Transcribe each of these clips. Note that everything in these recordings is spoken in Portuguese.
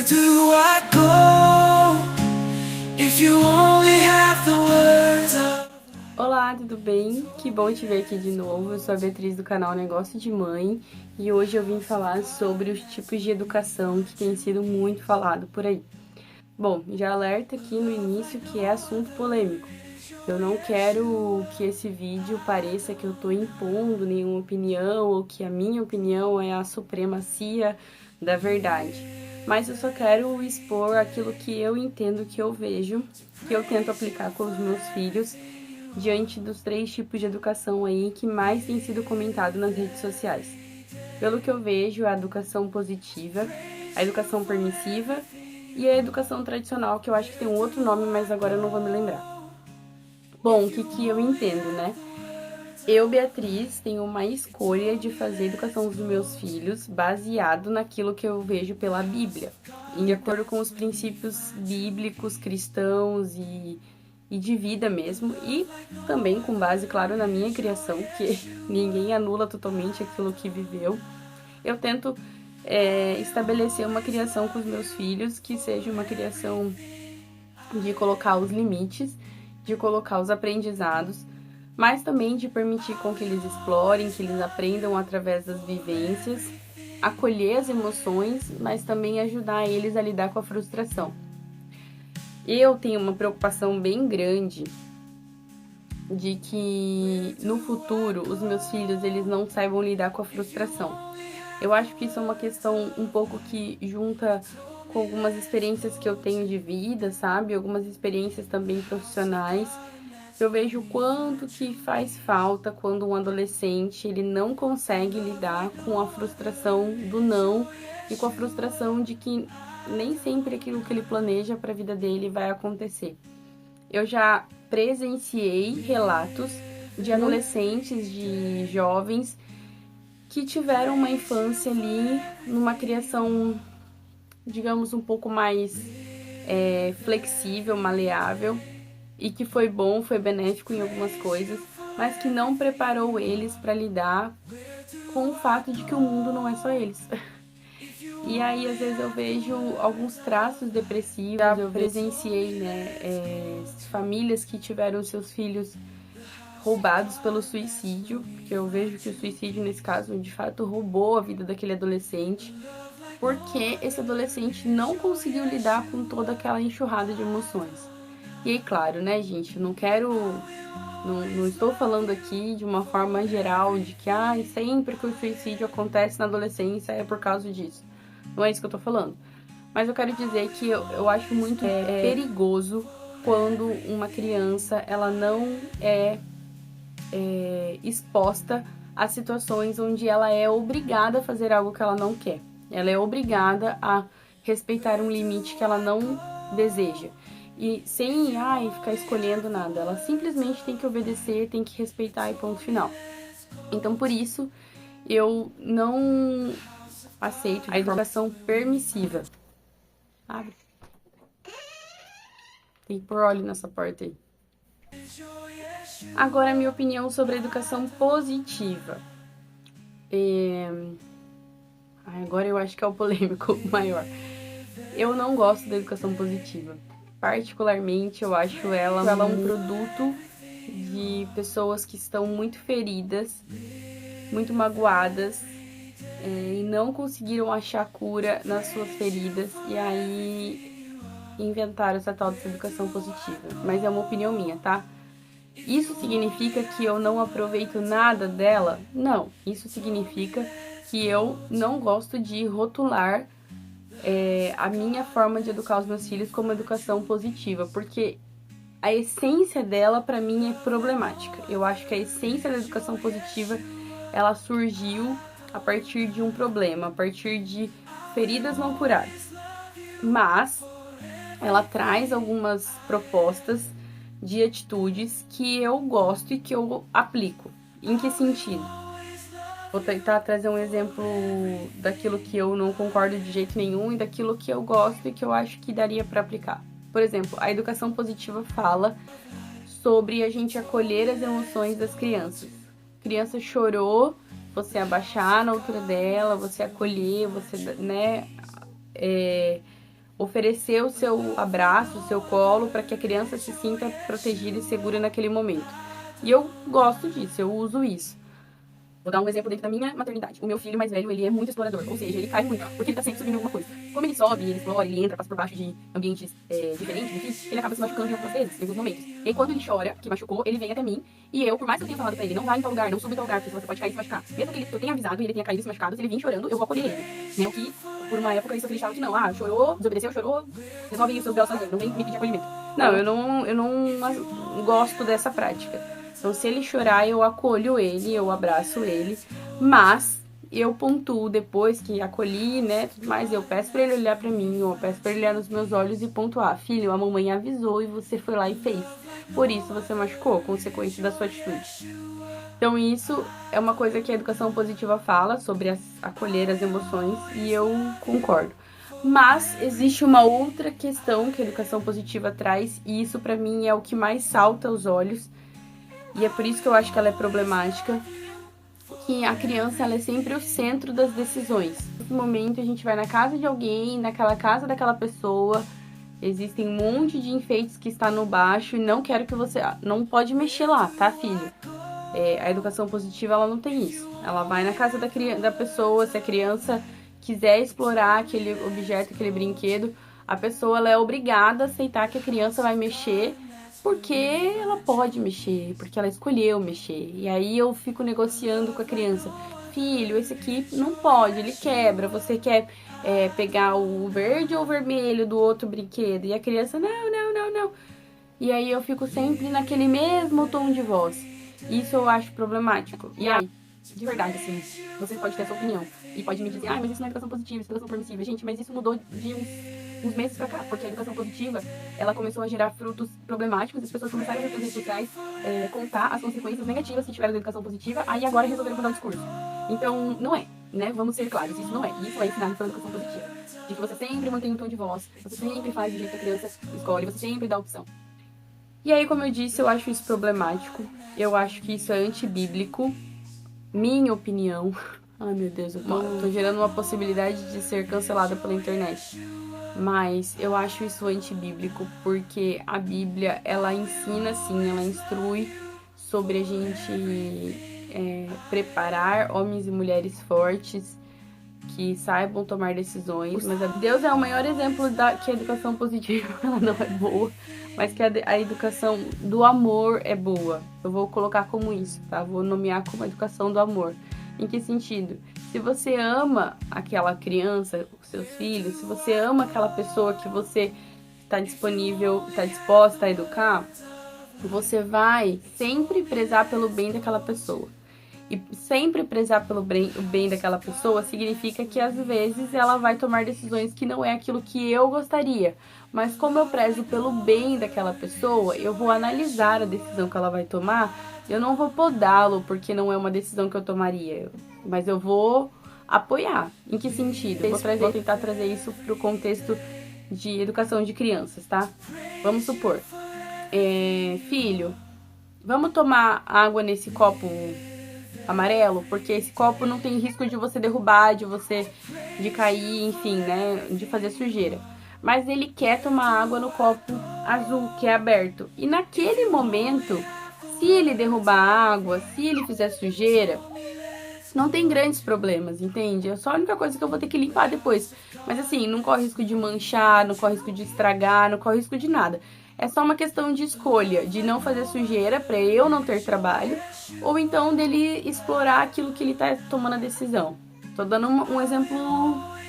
do I go if you only have the words of... Olá, tudo bem? Que bom te ver aqui de novo. Eu sou a Beatriz do canal Negócio de Mãe e hoje eu vim falar sobre os tipos de educação que tem sido muito falado por aí. Bom, já alerta aqui no início que é assunto polêmico. Eu não quero que esse vídeo pareça que eu tô impondo nenhuma opinião ou que a minha opinião é a supremacia da verdade. Mas eu só quero expor aquilo que eu entendo, que eu vejo, que eu tento aplicar com os meus filhos diante dos 3 tipos de educação aí que mais tem sido comentado nas redes sociais. Pelo que eu vejo, a educação positiva, a educação permissiva e a educação tradicional, que eu acho que tem um outro nome, mas agora eu não vou me lembrar. Bom, o que eu entendo, né? Eu, Beatriz, tenho uma escolha de fazer a educação dos meus filhos baseado naquilo que eu vejo pela Bíblia, de acordo com os princípios bíblicos, cristãos e de vida mesmo, e também com base, claro, na minha criação, que ninguém anula totalmente aquilo que viveu. Eu tento estabelecer uma criação com os meus filhos que seja uma criação de colocar os limites, de colocar os aprendizados, mas também de permitir com que eles explorem, que eles aprendam através das vivências, acolher as emoções, mas também ajudar eles a lidar com a frustração. Eu tenho uma preocupação bem grande de que no futuro os meus filhos eles não saibam lidar com a frustração. Eu acho que isso é uma questão um pouco que junta com algumas experiências que eu tenho de vida, sabe? Algumas experiências também profissionais. Eu vejo o quanto que faz falta quando um adolescente ele não consegue lidar com a frustração do não e com a frustração de que nem sempre aquilo que ele planeja para a vida dele vai acontecer. Eu já presenciei relatos de adolescentes, de jovens que tiveram uma infância ali numa criação, digamos, um pouco mais flexível, maleável, e que foi bom, foi benéfico em algumas coisas, mas que não preparou eles para lidar com o fato de que o mundo não é só eles. E aí, às vezes, eu vejo alguns traços depressivos, eu presenciei, famílias que tiveram seus filhos roubados pelo suicídio, porque eu vejo que o suicídio, nesse caso, de fato, roubou a vida daquele adolescente, porque esse adolescente não conseguiu lidar com toda aquela enxurrada de emoções. E aí, claro, né, gente, eu não quero... Não estou falando aqui de uma forma geral de que sempre que o suicídio acontece na adolescência é por causa disso. Não é isso que eu tô falando. Mas eu quero dizer que eu acho muito perigoso quando uma criança ela não é exposta a situações onde ela é obrigada a fazer algo que ela não quer. Ela é obrigada a respeitar um limite que ela não deseja. E sem ficar escolhendo nada. Ela simplesmente tem que obedecer, tem que respeitar e ponto final. Então, por isso, eu não aceito a educação permissiva. Abre. Tem que pôr óleo nessa porta aí. Agora, a minha opinião sobre a educação positiva. Agora eu acho que é o polêmico maior. Eu não gosto da educação positiva. Particularmente, eu acho ela um produto de pessoas que estão muito feridas, muito magoadas, e não conseguiram achar cura nas suas feridas, e aí inventaram essa tal dessa educação positiva. Mas é uma opinião minha, tá? Isso significa que eu não aproveito nada dela? Não. Isso significa que eu não gosto de rotular a minha forma de educar os meus filhos como educação positiva, porque a essência dela, pra mim, é problemática. Eu acho que a essência da educação positiva, ela surgiu a partir de um problema, a partir de feridas não curadas. Mas ela traz algumas propostas de atitudes que eu gosto e que eu aplico. Em que sentido? Vou tentar trazer um exemplo daquilo que eu não concordo de jeito nenhum e daquilo que eu gosto e que eu acho que daria para aplicar. Por exemplo, a educação positiva fala sobre a gente acolher as emoções das crianças. A criança chorou, você abaixar na altura dela, você acolher, você, oferecer o seu abraço, o seu colo, para que a criança se sinta protegida e segura naquele momento. E eu gosto disso, eu uso isso. Vou dar um exemplo dentro da minha maternidade. O meu filho mais velho, ele é muito explorador, ou seja, ele cai muito, porque ele tá sempre subindo alguma coisa. Como ele sobe, ele explora, ele entra, passa por baixo de ambientes diferentes, enfim, ele acaba se machucando em algumas vezes, em alguns momentos. E aí, quando ele chora, que machucou, ele vem até mim, e eu, por mais que eu tenha falado pra ele, não vai em tal lugar, não suba em tal lugar, porque você pode cair e se machucar. Mesmo que eu tenha avisado e ele tenha caído e se machucado, se ele vir chorando, eu vou acolher ele. Né? O que, por uma época, isso acreditava que não, chorou, desobedeceu, chorou, resolve isso, seus sozinho, não vem me pedir acolhimento. Não, eu não gosto dessa prática. Então, se ele chorar, eu acolho ele, eu abraço ele, mas eu pontuo depois que acolhi, né, tudo mais, eu peço pra ele olhar pra mim, eu peço pra ele olhar nos meus olhos e pontuar: filho, a mamãe avisou e você foi lá e fez. Por isso você machucou, consequência da sua atitude. Então, isso é uma coisa que a educação positiva fala sobre acolher as emoções e eu concordo. Mas existe uma outra questão que a educação positiva traz, e isso pra mim é o que mais salta aos olhos, e é por isso que eu acho que ela é problemática, que a criança ela é sempre o centro das decisões. Nesse momento a gente vai na casa de alguém, naquela casa daquela pessoa, existem um monte de enfeites que está no baixo e não quero que você... Não pode mexer lá, tá, filho? A educação positiva ela não tem isso. Ela vai na casa da pessoa, se a criança quiser explorar aquele objeto, aquele brinquedo, a pessoa ela é obrigada a aceitar que a criança vai mexer porque ela pode mexer, porque ela escolheu mexer. E aí eu fico negociando com a criança: filho, esse aqui não pode, ele quebra, você quer pegar o verde ou o vermelho do outro brinquedo? E a criança: não. E aí eu fico sempre naquele mesmo tom de voz. Isso eu acho problemático. E aí, de verdade, assim, você pode ter a sua opinião. E pode me dizer: mas isso não é educação positiva, isso é educação permissiva. Gente, mas isso mudou de uns meses pra cá, porque a educação positiva, ela começou a gerar frutos problemáticos, as pessoas começaram a ver nas redes sociais contar as consequências negativas que tiveram da educação positiva, aí agora resolveram mudar o discurso. Então, não é, né? Vamos ser claros, isso não é. Isso é ensinado pela educação positiva. De que você sempre mantém um tom de voz, você sempre faz do jeito que a criança escolhe, você sempre dá opção. E aí, como eu disse, eu acho isso problemático, eu acho que isso é antibíblico, minha opinião. Ai, meu Deus, eu tô gerando uma possibilidade de ser cancelada pela internet. Mas eu acho isso antibíblico, porque a Bíblia, ela ensina, sim, ela instrui sobre a gente preparar homens e mulheres fortes, que saibam tomar decisões. Mas Deus é o maior exemplo que a educação positiva ela não é boa, mas que a educação do amor é boa. Eu vou colocar como isso, tá? Vou nomear como a educação do amor. Em que sentido? Se você ama aquela criança, os seus filhos, se você ama aquela pessoa que você está disponível, está disposta a educar, você vai sempre prezar pelo bem daquela pessoa. E sempre prezar pelo bem daquela pessoa significa que às vezes ela vai tomar decisões que não é aquilo que eu gostaria. Mas como eu prezo pelo bem daquela pessoa, eu vou analisar a decisão que ela vai tomar. Eu não vou podá-lo porque não é uma decisão que eu tomaria, mas eu vou apoiar. Em que sentido? Vou tentar trazer isso para o contexto de educação de crianças, tá? Vamos supor, filho, vamos tomar água nesse copo amarelo, porque esse copo não tem risco de você derrubar, de cair, enfim, né, de fazer sujeira. Mas ele quer tomar água no copo azul, que é aberto. E naquele momento, se ele derrubar a água, se ele fizer sujeira, não tem grandes problemas, entende? É só a única coisa que eu vou ter que limpar depois. Mas assim, não corre risco de manchar, não corre risco de estragar, não corre risco de nada. É só uma questão de escolha, de não fazer sujeira para eu não ter trabalho, ou então dele explorar aquilo que ele tá tomando a decisão. Tô dando um exemplo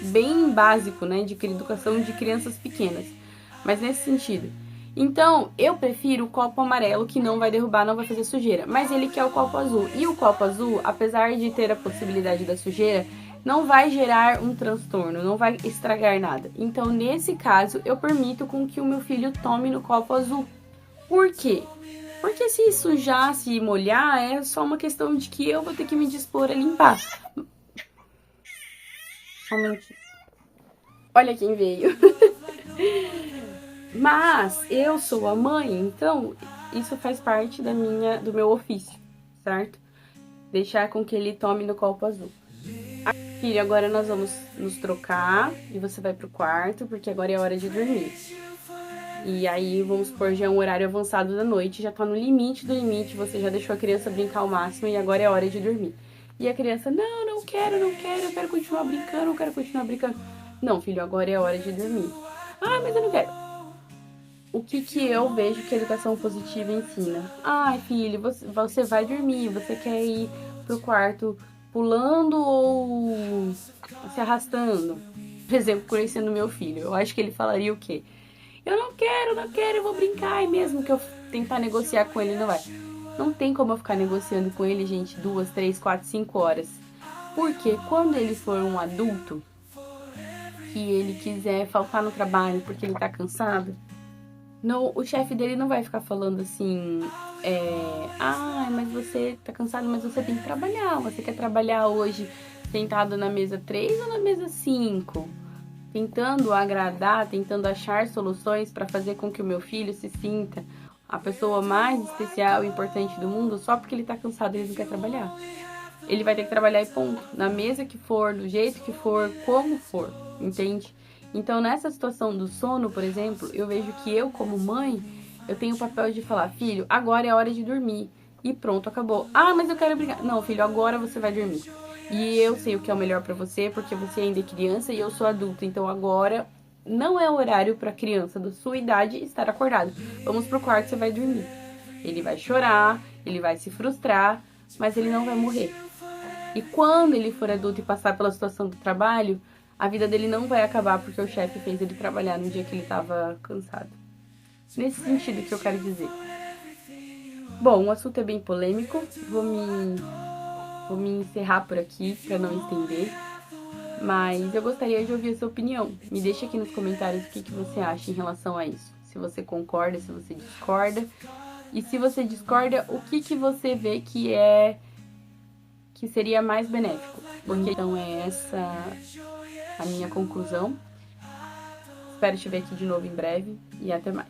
bem básico, né, de educação de crianças pequenas, mas nesse sentido. Então, eu prefiro o copo amarelo, que não vai derrubar, não vai fazer sujeira. Mas ele quer o copo azul. E o copo azul, apesar de ter a possibilidade da sujeira, não vai gerar um transtorno, não vai estragar nada. Então, nesse caso, eu permito com que o meu filho tome no copo azul. Por quê? Porque se sujar, se molhar, é só uma questão de que eu vou ter que me dispor a limpar. Realmente. Olha quem veio. Mas eu sou a mãe, então isso faz parte do meu ofício, certo? Deixar com que ele tome no copo azul. Filho, agora nós vamos nos trocar e você vai pro quarto, porque agora é hora de dormir. E aí, vamos supor, já é um horário avançado da noite, já tá no limite do limite, você já deixou a criança brincar ao máximo e agora é hora de dormir. E a criança, não, não quero, eu quero continuar brincando, eu quero continuar brincando. Não, filho, agora é hora de dormir. Ah, mas eu não quero. O que eu vejo que a educação positiva ensina? Ai, filho, você vai dormir, você quer ir pro quarto pulando ou se arrastando? Por exemplo, conhecendo meu filho, eu acho que ele falaria o quê? Eu não quero, eu vou brincar. E mesmo que eu tentar negociar com ele, não vai. Não tem como eu ficar negociando com ele, gente, 2, 3, 4, 5 horas. Porque quando ele for um adulto, que ele quiser faltar no trabalho porque ele tá cansado, não, o chefe dele não vai ficar falando assim, mas você tá cansado, mas você tem que trabalhar. Você quer trabalhar hoje sentado na mesa 3 ou na mesa 5? Tentando agradar, tentando achar soluções para fazer com que o meu filho se sinta a pessoa mais especial e importante do mundo só porque ele tá cansado e ele não quer trabalhar. Ele vai ter que trabalhar e ponto. Na mesa que for, do jeito que for, como for, entende? Então, nessa situação do sono, por exemplo, eu vejo que eu, como mãe, eu tenho o papel de falar, filho, agora é hora de dormir. E pronto, acabou. Ah, mas eu quero brincar. Não, filho, agora você vai dormir. E eu sei o que é o melhor pra você, porque você ainda é criança e eu sou adulta. Então agora não é horário pra criança da sua idade estar acordado. Vamos pro quarto, você vai dormir. Ele vai chorar, ele vai se frustrar, mas ele não vai morrer. E quando ele for adulto e passar pela situação do trabalho, a vida dele não vai acabar porque o chefe fez ele trabalhar no dia que ele estava cansado. Nesse sentido que eu quero dizer. Bom, o assunto é bem polêmico, vou me encerrar por aqui para não estender, mas eu gostaria de ouvir a sua opinião. Me deixa aqui nos comentários o que você acha em relação a isso. Se você concorda, se você discorda. E se você discorda, o que você vê que seria mais benéfico? Porque então é essa a minha conclusão. Espero te ver aqui de novo em breve e até mais.